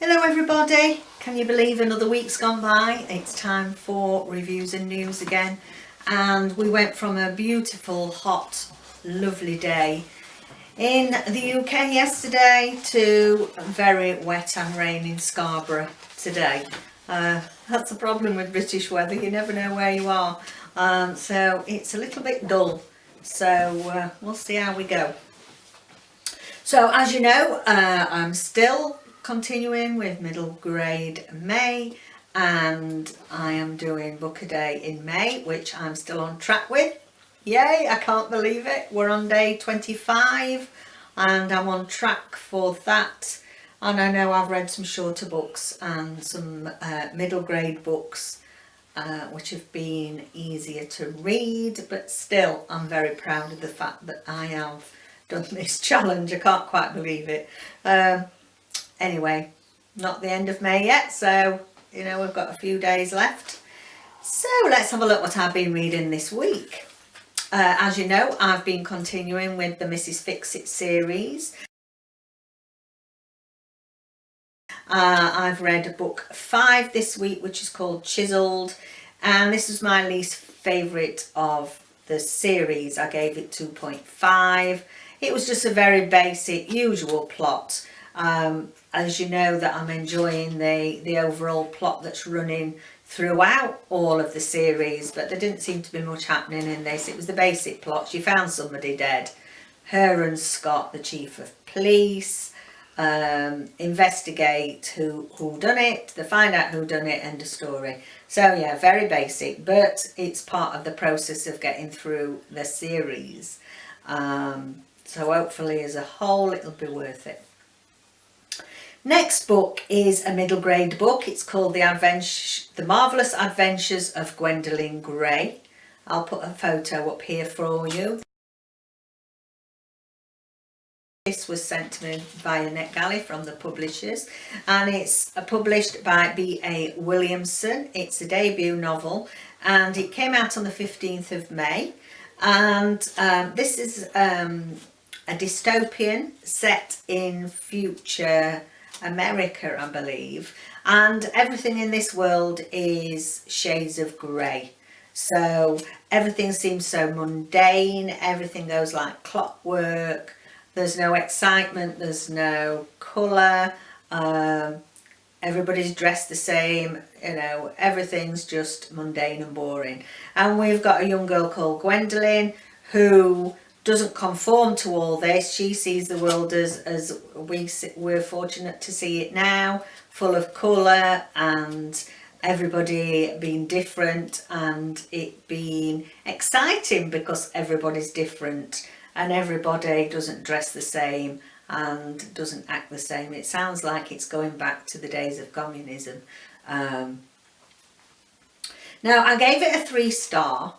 Hello everybody, can you believe another week's gone by? It's time for reviews and news again, and we went from a beautiful, hot, lovely day in the UK yesterday to very wet and rainy in Scarborough today. That's the problem with British weather, you never know where you are, so it's a little bit dull, so we'll see how we go. So as you know, I'm still continuing with middle grade May, and I am doing book a day in May, which I'm still on track with. Yay, I can't believe it. We're on day 25 and I'm on track for that. And I know I've read some shorter books and some middle grade books which have been easier to read, but still I'm very proud of the fact that I have done this challenge. I can't quite believe it. Anyway, not the end of May yet, so you know we've got a few days left. So let's have a look what I've been reading this week. As you know, I've been continuing with the Mrs. Fixit series. I've read book 5 this week, which is called Chiselled, and this is my least favourite of the series. I gave it 2.5. It was just a very basic, usual plot. As you know, that I'm enjoying the overall plot that's running throughout all of the series, but there didn't seem to be much happening in this. It was the basic plot. She found somebody dead. Her and Scott, the chief of police, investigate who done it. They find out who done it, end of story. So yeah, very basic, but it's part of the process of getting through the series. So hopefully as a whole it'll be worth it. Next book is a middle grade book. It's called The Marvellous Adventures of Gwendolyn Gray. I'll put a photo up here for you. This was sent to me via NetGalley from the publishers, and it's published by B.A. Williamson. It's a debut novel and it came out on the 15th of May. And this is a dystopian set in future America, I believe, and everything in this world is shades of grey. So everything seems so mundane, everything goes like clockwork, there's no excitement, there's no colour, everybody's dressed the same, you know, everything's just mundane and boring. And we've got a young girl called Gwendolyn who doesn't conform to all this. She sees the world as we're fortunate to see it now, full of colour and everybody being different and it being exciting because everybody's different and everybody doesn't dress the same and doesn't act the same. It sounds like it's going back to the days of communism. Now I gave it a 3-star.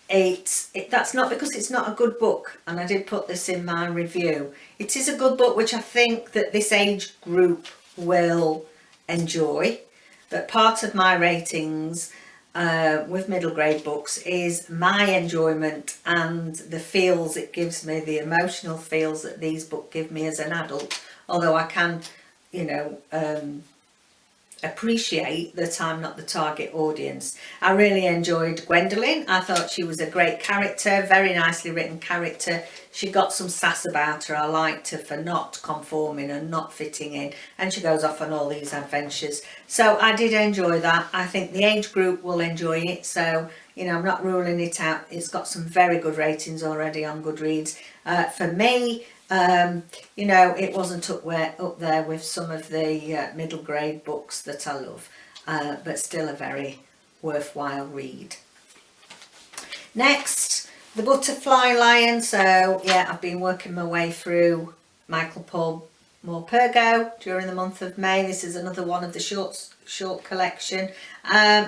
That's not because it's not a good book, and I did put this in my review. It is a good book which I think that this age group will enjoy, but part of my ratings with middle grade books is my enjoyment and the feels it gives me, the emotional feels that these books give me as an adult, although I can, you know, appreciate that I'm not the target audience. I really enjoyed Gwendolyn. I thought she was a great character, very nicely written character. She got some sass about her. I liked her for not conforming and not fitting in, and she goes off on all these adventures. So I did enjoy that. I think the age group will enjoy it, so you know, I'm not ruling it out. It's got some very good ratings already on Goodreads. For me, you know, it wasn't up there with some of the middle grade books that I love, but still a very worthwhile read. Next, The Butterfly Lion. So yeah, I've been working my way through Michael Paul Morpurgo during the month of May. This is another one of the short collection.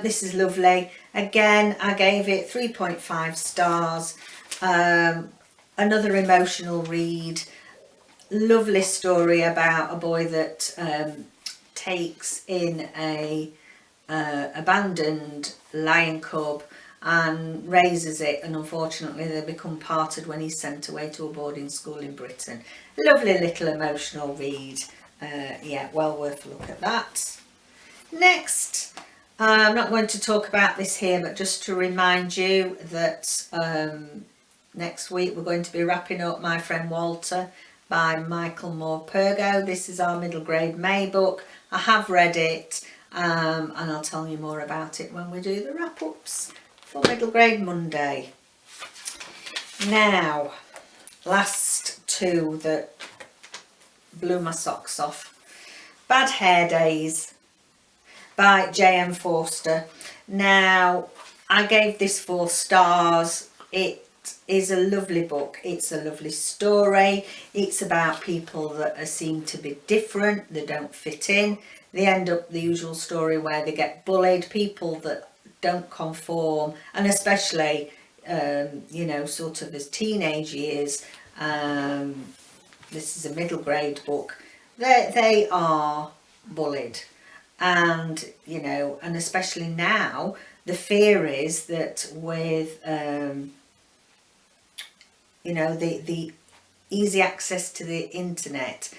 This is lovely. Again, I gave it 3.5 stars. Another emotional read. Lovely story about a boy that takes in a abandoned lion cub and raises it, and unfortunately they become parted when he's sent away to a boarding school in Britain. Lovely little emotional read. yeah, well worth a look at that. Next, I'm not going to talk about this here, but just to remind you that next week we're going to be wrapping up My Friend Walter by Michael Morpurgo. This is our middle grade May book. I have read it, and I'll tell you more about it when we do the wrap-ups for middle grade Monday. Now, last two that blew my socks off. Bad Hair Days by J.M. Forster. Now, I gave this 4 stars. It is a lovely book. It's a lovely story. It's about people that seem to be different. They don't fit in. They end up the usual story where they get bullied. People that don't conform, and especially, you know, sort of as teenage years. This is a middle grade book. They are bullied, and you know, and especially now, the fear is that with you know, the easy access to the internet,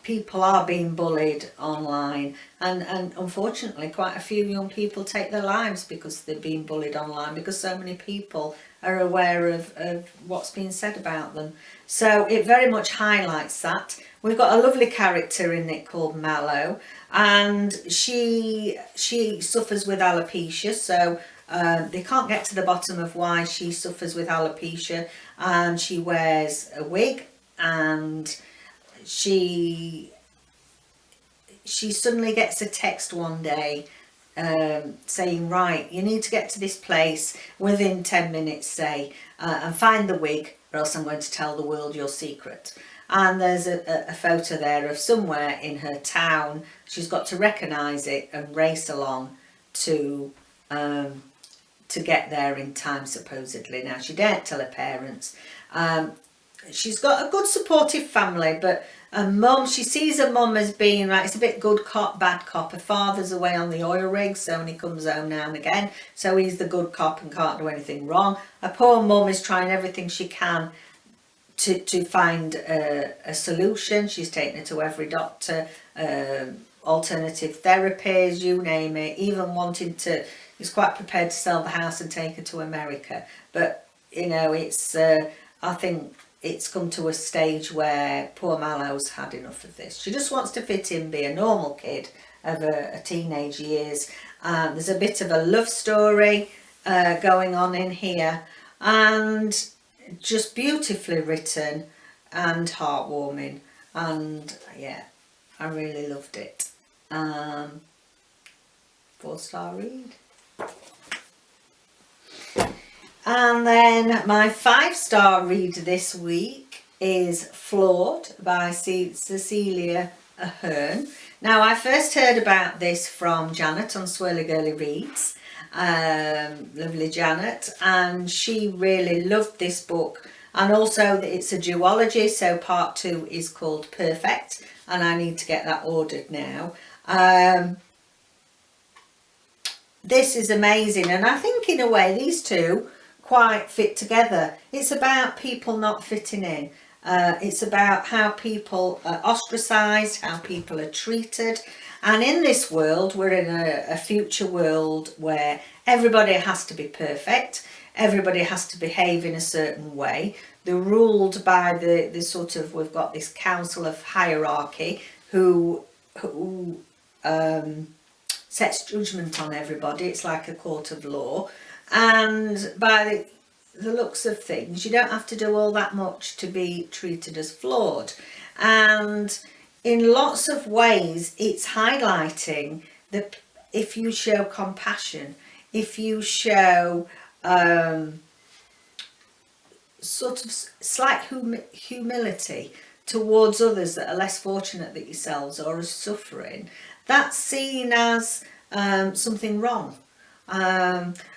people are being bullied online, and unfortunately quite a few young people take their lives because they're being bullied online, because so many people are aware of what's being said about them. So it very much highlights that. We've got a lovely character in it called Mallow, and she suffers with alopecia, so they can't get to the bottom of why she suffers with alopecia, and she wears a wig, and she suddenly gets a text one day saying, right, you need to get to this place within 10 minutes, say, and find the wig, or else I'm going to tell the world your secret. And there's a photo there of somewhere in her town. She's got to recognise it and race along to get there in time, supposedly. Now, she daren't tell her parents. She's got a good supportive family, but her mum, she sees her mum as being, like, it's a bit good cop, bad cop. Her father's away on the oil rig, so when he comes home now and again, so he's the good cop and can't do anything wrong. Her poor mum is trying everything she can to find a solution. She's taken her to every doctor, alternative therapies, you name it, even wanting to, he's quite prepared to sell the house and take her to America. But, you know, it's, I think it's come to a stage where poor Mallow's had enough of this. She just wants to fit in, be a normal kid of a teenage years. There's a bit of a love story going on in here, and just beautifully written and heartwarming, and yeah, I really loved it. 4-star read. And then my 5-star read this week is Flawed by Cecelia Ahern. Now, I first heard about this from Janet on Swirly Girly Reads, lovely Janet, and she really loved this book. And also it's a duology, so part 2 is called Perfect, and I need to get that ordered now. This is amazing, and I think in a way these two quite fit together. It's about people not fitting in. It's about how people are ostracised, how people are treated. And in this world, we're in a future world where everybody has to be perfect. Everybody has to behave in a certain way. They're ruled by the sort of, we've got this council of hierarchy who sets judgment on everybody. It's like a court of law. And by the looks of things, you don't have to do all that much to be treated as flawed. And in lots of ways, it's highlighting that if you show compassion, if you show sort of slight humility towards others that are less fortunate than yourselves or are suffering, that's seen as something wrong.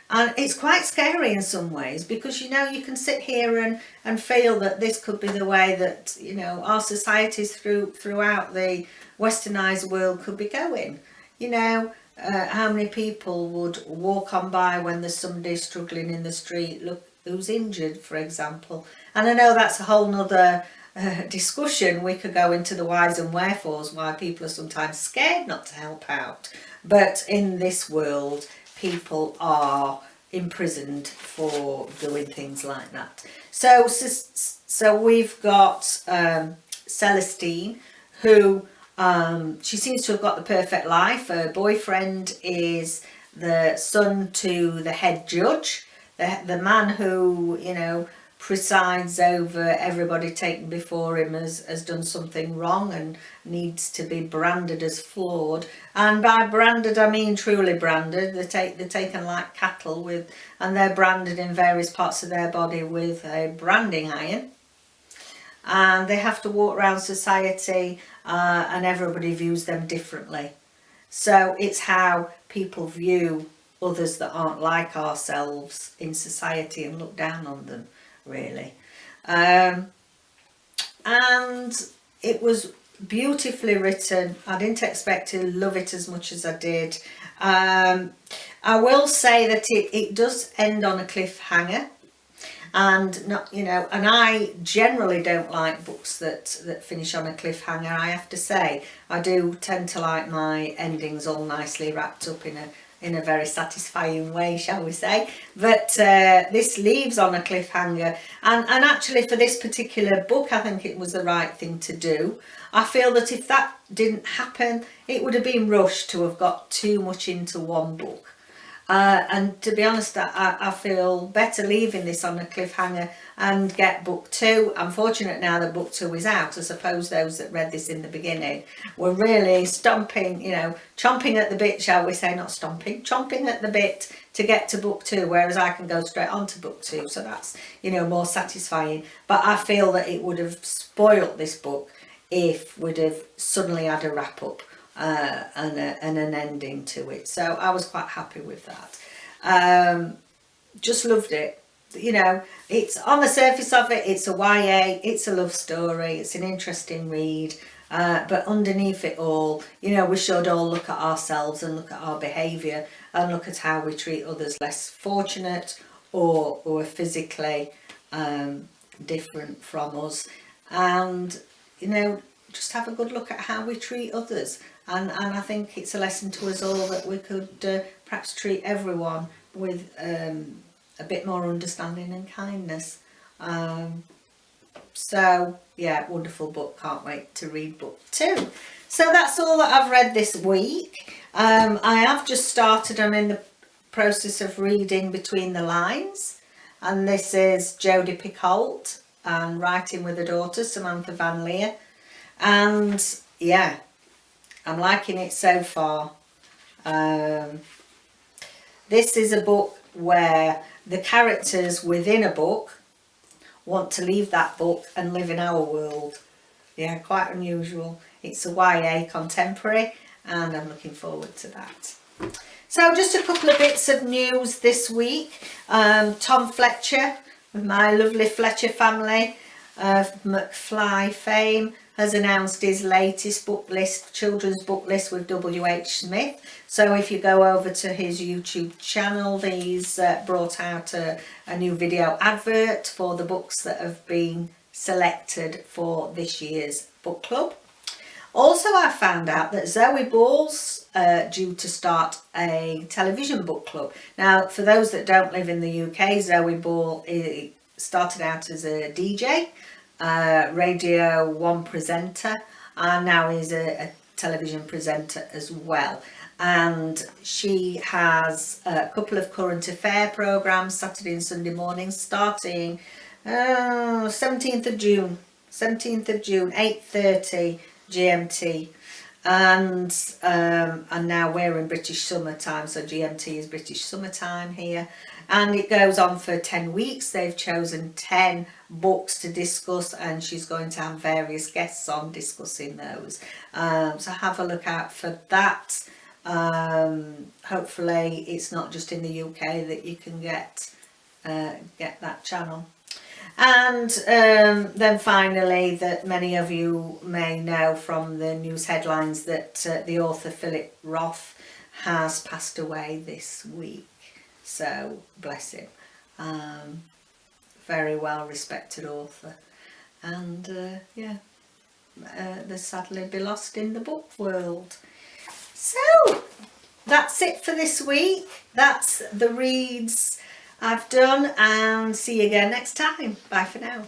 And it's quite scary in some ways, because, you know, you can sit here and feel that this could be the way that, you know, our societies throughout the westernised world could be going. You know, how many people would walk on by when there's somebody struggling in the street, look who's injured, for example. And I know that's a whole nother discussion, we could go into the whys and wherefores, why people are sometimes scared not to help out. But in this world, people are imprisoned for doing things like that. So we've got Celestine, who she seems to have got the perfect life. Her boyfriend is the son to the head judge, the man who, you know, presides over everybody taken before him has done something wrong and needs to be branded as flawed. And by branded, I mean truly branded. They're taken like cattle with, and they're branded in various parts of their body with a branding iron. And they have to walk around society, and everybody views them differently. So it's how people view others that aren't like ourselves in society and look down on them, really. And it was beautifully written. I didn't expect to love it as much as I did. I will say that it does end on a cliffhanger. And not, you know, and I generally don't like books that finish on a cliffhanger. I have to say, I do tend to like my endings all nicely wrapped up in a very satisfying way, shall we say. But this leaves on a cliffhanger, and actually for this particular book, I think it was the right thing to do. I feel that if that didn't happen, it would have been rushed to have got too much into one book. And to be honest, I feel better leaving this on a cliffhanger and get book 2. I'm fortunate now that book 2 is out. I suppose those that read this in the beginning were really stomping, you know, chomping at the bit, shall we say, not stomping, chomping at the bit to get to book 2, whereas I can go straight on to book 2. So that's, you know, more satisfying. But I feel that it would have spoilt this book if we'd have suddenly had a wrap up. And an ending to it, so I was quite happy with that. Just loved it. You know, it's on the surface of it, it's a YA, it's a love story, it's an interesting read, but underneath it all, you know, we should all look at ourselves and look at our behaviour and look at how we treat others less fortunate or physically different from us, and, you know, just have a good look at how we treat others. And I think it's a lesson to us all that we could perhaps treat everyone with a bit more understanding and kindness. So yeah, wonderful book. Can't wait to read book 2. So that's all that I've read this week. I have just started. I'm in the process of reading Between the Lines, and this is Jodie Picoult and Writing with a Daughter, Samantha Van Leer. And yeah, I'm liking it so far. This is a book where the characters within a book want to leave that book and live in our world. Yeah, quite unusual. It's a YA contemporary, and I'm looking forward to that. So just a couple of bits of news this week. Tom Fletcher, with my lovely Fletcher family of McFly fame, has announced his latest book list, children's book list with W.H. Smith. So if you go over to his YouTube channel, he's brought out a new video advert for the books that have been selected for this year's book club. Also, I found out that Zoe Ball's due to start a television book club. Now, for those that don't live in the UK, Zoe Ball started out as a DJ, Radio 1 presenter, and now is a television presenter as well. And she has a couple of current affair programmes, Saturday and Sunday mornings, starting 17th of June, 8:30 GMT. And now we're in British summertime, so GMT is British summertime here, and it goes on for 10 weeks. They've chosen 10 books to discuss, and she's going to have various guests on discussing those, so have a look out for that. Hopefully it's not just in the UK that you can get that channel. And then finally, that many of you may know from the news headlines that the author Philip Roth has passed away this week. So bless him. Very well respected author. and yeah, they sadly be lost in the book world. So that's it for this week. That's the reads I've done, and see you again next time. Bye for now.